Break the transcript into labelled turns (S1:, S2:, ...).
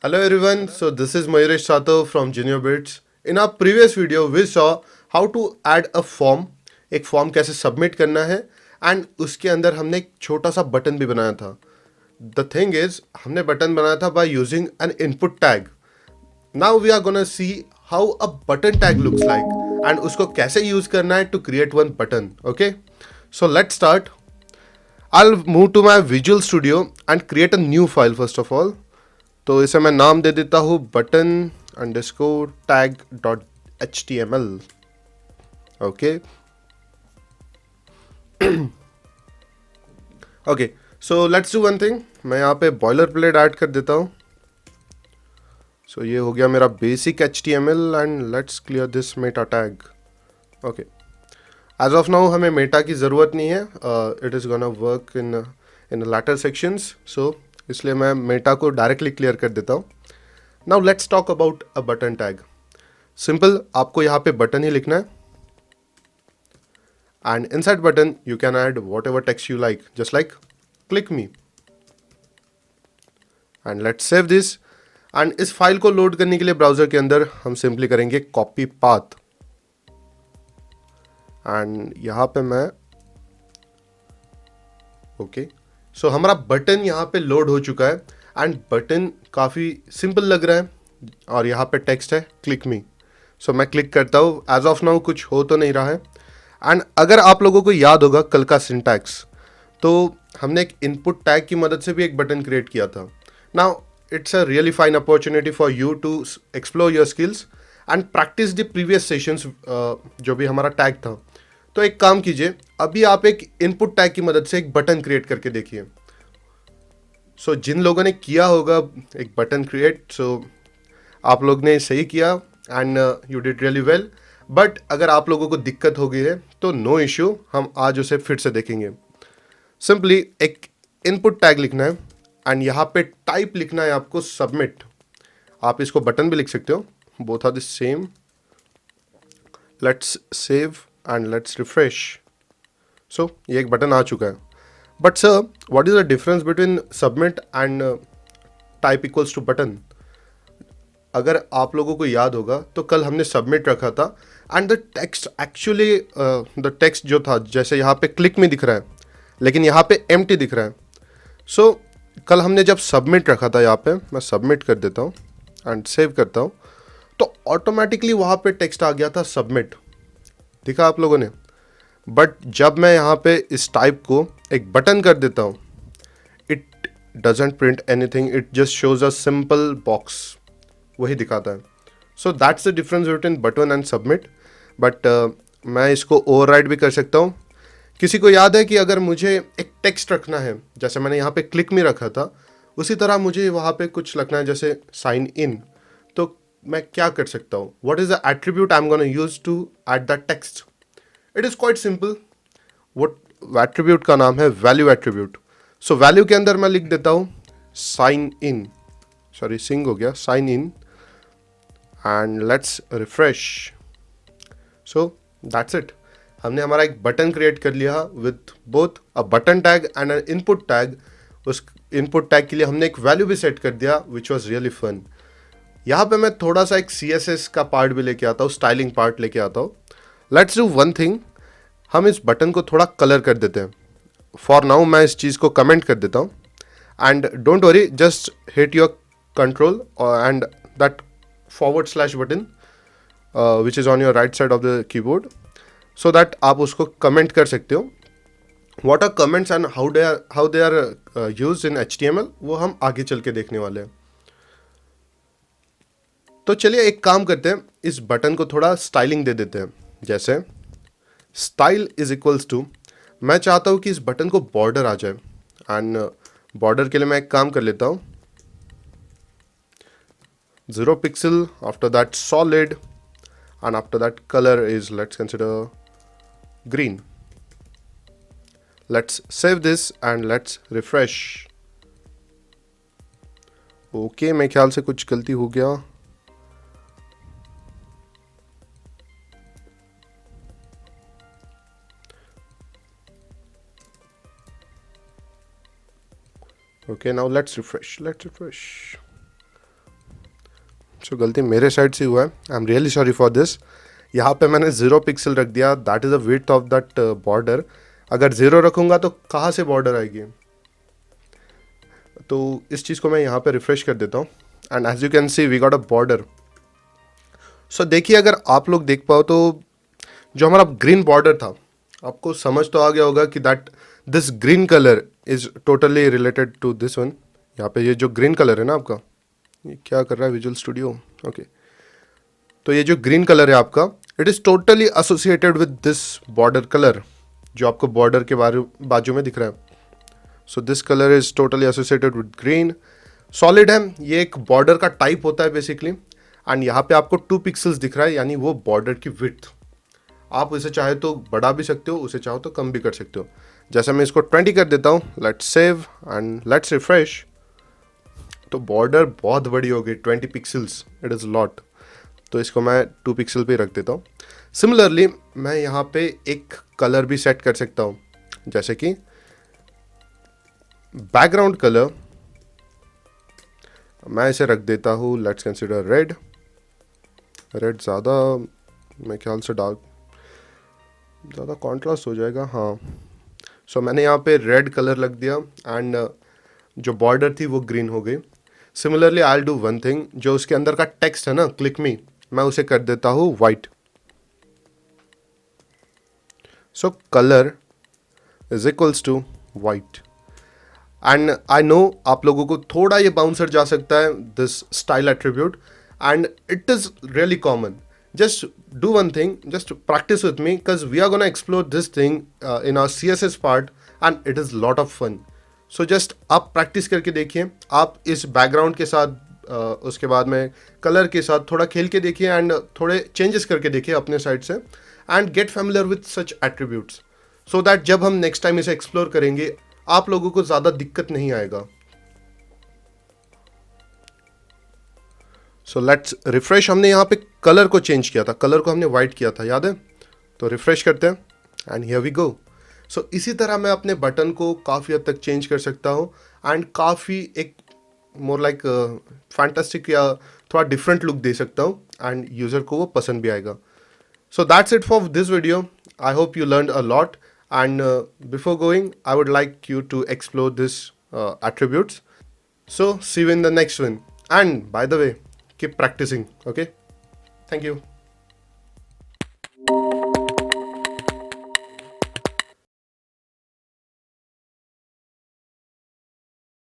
S1: Hello everyone, so this is Mayuresh Sato from Junior Bits. In our previous video, we saw how to add a form. एक form कैसे submit करना है and उसके अंदर हमने एक छोटा सा बटन भी बनाया था. द थिंग इज हमने बटन बनाया था by using an input tag. Now we are gonna see how a button tag looks like and उसको कैसे यूज करना है to create one button. Okay, so let's start. I'll move to my Visual Studio and create a new file first of all. तो इसे मैं नाम दे देता हूँ button underscore tag dot H T M L. Okay okay, so let's do one thing. मैं यहाँ पे बॉयलर प्लेट ऐड कर देता हूँ. सो ये हो गया मेरा basic H T M L and let's clear this meta tag. Okay, as of now हमें मेटा की ज़रूरत नहीं है. It is gonna work in later sections. So इसलिए मैं मेटा को डायरेक्टली क्लियर कर देता हूँ. Now let's talk about a button tag. Simple, आपको यहाँ पे बटन ही लिखना है and inside button you can add whatever text you like, just like click me. And let's save this. And इस फाइल को लोड करने के लिए ब्राउजर के अंदर हम सिंपली करेंगे कॉपी पाथ. एंड यहाँ पे मैं ओके, सो हमारा बटन यहाँ पे लोड हो चुका है एंड बटन काफ़ी सिंपल लग रहा है और यहाँ पे टेक्स्ट है क्लिक मी. सो मैं क्लिक करता हूँ. एज ऑफ नाउ कुछ हो तो नहीं रहा है. एंड अगर आप लोगों को याद होगा कल का सिंटैक्स, तो हमने एक इनपुट टैग की मदद से भी एक बटन क्रिएट किया था. Now it's a really fine opportunity for you to explore your skills and practice the previous sessions जो भी हमारा टैग था. तो एक काम कीजिए, अभी आप एक इनपुट टैग की मदद से एक बटन क्रिएट करके देखिए. सो जिन लोगों ने किया होगा एक बटन क्रिएट, सो आप लोग ने सही किया and you did really well. But अगर आप लोगों को दिक्कत हो गई है तो नो इश्यू, हम आज उसे फिर से देखेंगे. सिंपली एक इनपुट टैग लिखना है एंड यहाँ पे टाइप लिखना है आपको सबमिट. आप इसको बटन भी लिख सकते हो, both are the same. Let's save and let's refresh. So ये एक बटन आ चुका है. But sir, what is the difference between submit and type equals to button? अगर आप लोगों को याद होगा तो कल हमने सबमिट रखा था and the text actually, the text जो था जैसे यहाँ पे क्लिक में दिख रहा है लेकिन यहाँ पे एम्प्टी दिख रहा है. सो कल हमने जब सबमिट रखा था, यहाँ पे मैं सबमिट कर देता हूँ एंड सेव करता हूँ, तो ऑटोमेटिकली वहाँ पे टेक्स्ट आ गया था सबमिट. दिखा आप लोगों ने? बट जब मैं यहाँ पे इस टाइप को एक बटन कर देता हूँ, it doesn't print anything, it just shows a simple box, वही दिखाता है. So that's the difference between button and submit. But मैं इसको ओवरराइड भी कर सकता हूँ. किसी को याद है कि अगर मुझे एक टेक्स्ट रखना है, जैसे मैंने यहाँ पे क्लिक में रखा था, उसी तरह मुझे वहाँ पे कुछ लिखना है जैसे साइन इन, तो मैं क्या कर सकता हूँ? What is the attribute I am gonna use to add the text? It is quite simple. वो एट्रीब्यूट का नाम है वैल्यू एट्रीब्यूट. सो वैल्यू के अंदर मैं लिख देता हूँ साइन इन, सॉरी सिंग हो गया, sign in, and let's refresh. So that's it. हमने हमारा एक बटन क्रिएट कर लिया with both a button tag and an input tag. उस इनपुट टैग के लिए हमने एक वैल्यू भी सेट कर दिया विच वॉज रियली फन. यहाँ पे मैं थोड़ा सा एक CSS का पार्ट भी लेके आता हूँ, स्टाइलिंग पार्ट लेके आता हूँ. लेट्स डू वन थिंग, हम इस बटन को थोड़ा कलर कर देते हैं. फॉर नाउ मैं इस चीज़ को कमेंट कर देता हूँ and don't worry, just hit your control and that forward slash button which is on your right side of the keyboard, so that आप उसको कमेंट कर सकते हो. What are comments and how they are used in HTML, वो हम आगे चल के देखने वाले हैं. तो चलिए एक काम करते हैं, इस बटन को थोड़ा स्टाइलिंग दे देते हैं. जैसे स्टाइल इज इक्वल्स टू, मैं चाहता हूँ कि इस बटन को बॉर्डर आ जाए एंड बॉर्डर के लिए मैं एक काम कर लेता हूँ, 0 pixel, after that solid, and after that color is, let's consider green. Let's save this and let's refresh. Okay, मेरे ख्याल से कुछ गलती हो गया. Okay, now let's refresh. सो गलती मेरे साइड से हुआ है, I am really sorry for this. यहाँ पे मैंने 0 पिक्सल रख दिया, that is the width of that border. अगर 0 रखूँगा तो कहाँ से बॉर्डर आएगी? तो इस चीज़ को मैं यहाँ पे रिफ्रेश कर देता हूँ and as you can see we got a border. So देखिए, अगर आप लोग देख पाओ तो जो हमारा ग्रीन बॉर्डर था, आपको समझ तो आ गया होगा कि that this green colour is totally related to this one. यहाँ पे ये जो ग्रीन कलर है ना आपका, ये क्या कर रहा है विजुअल स्टूडियो? ओके, तो ये जो ग्रीन कलर है आपका, it is totally associated with this border colour जो आपको बॉर्डर के बाजू में दिख रहा है। So this colour is totally associated with green. Solid है, ये एक बॉर्डर का टाइप होता है बेसिकली। एंड यहाँ पे आपको 2 पिक्सल्स दिख रहा है, यानी वो बॉर्डर की विड्थ। आप इसे चाहे तो बढ़ा भी सकते हो, उसे चाहो तो कम भी कर सकते हो। जैसे मैं इसको 20 कर देता हूँ, let's save and let's refresh. तो बॉर्डर बहुत बड़ी हो गई, 20 पिक्सल्स, इट इज़ लॉट। तो इसको मैं 2 पिक्सल पे रख देता हूँ। सिमिलरली मैं यहाँ पे एक कलर भी सेट कर सकता हूँ, जैसे कि बैकग्राउंड कलर मैं इसे रख देता हूँ, लेट्स कंसिडर रेड। रेड ज़्यादा मेरे ख्याल से डार्क, ज़्यादा कॉन्ट्रास्ट हो जाएगा, हाँ। सो मैंने यहाँ पे रेड कलर लग दिया एंड जो बॉर्डर थी वो ग्रीन हो गई। Similarly I will do one thing, जो उसके अंदर का टेक्स्ट है ना, क्लिक मी, मैं उसे कर देता हूँ white. So colour is equals to white. And I know आप लोगों को थोड़ा ये बाउंसर जा सकता है this style attribute, and it is really common. Just do one thing, just practice with me because we are gonna explore this thing in our CSS part and it is lot of fun. So just आप practice करके देखिए, आप इस background के साथ उसके बाद में कलर के साथ थोड़ा खेल के देखिए एंड थोड़े चेंजेस करके देखिए अपने साइड से and get familiar with such attributes, so that जब हम नेक्स्ट टाइम इसे एक्सप्लोर करेंगे आप लोगों को ज़्यादा दिक्कत नहीं आएगा। So let's refresh. हमने यहाँ पे कलर को चेंज किया था, कलर को हमने वाइट किया था, याद है? तो रिफ्रेश करते हैं एंड हियर वी गो। सो इसी तरह मैं अपने बटन को काफ़ी हद तक चेंज कर सकता हूँ एंड काफ़ी एक मोर लाइक फैंटास्टिक या थोड़ा डिफरेंट लुक दे सकता हूँ एंड यूज़र को वो पसंद भी आएगा। So that's it for this video. I hope you learned a lot, and before going I would like you to explore this attributes. So see you in the next one, and by the way, keep practicing, okay? Thank you.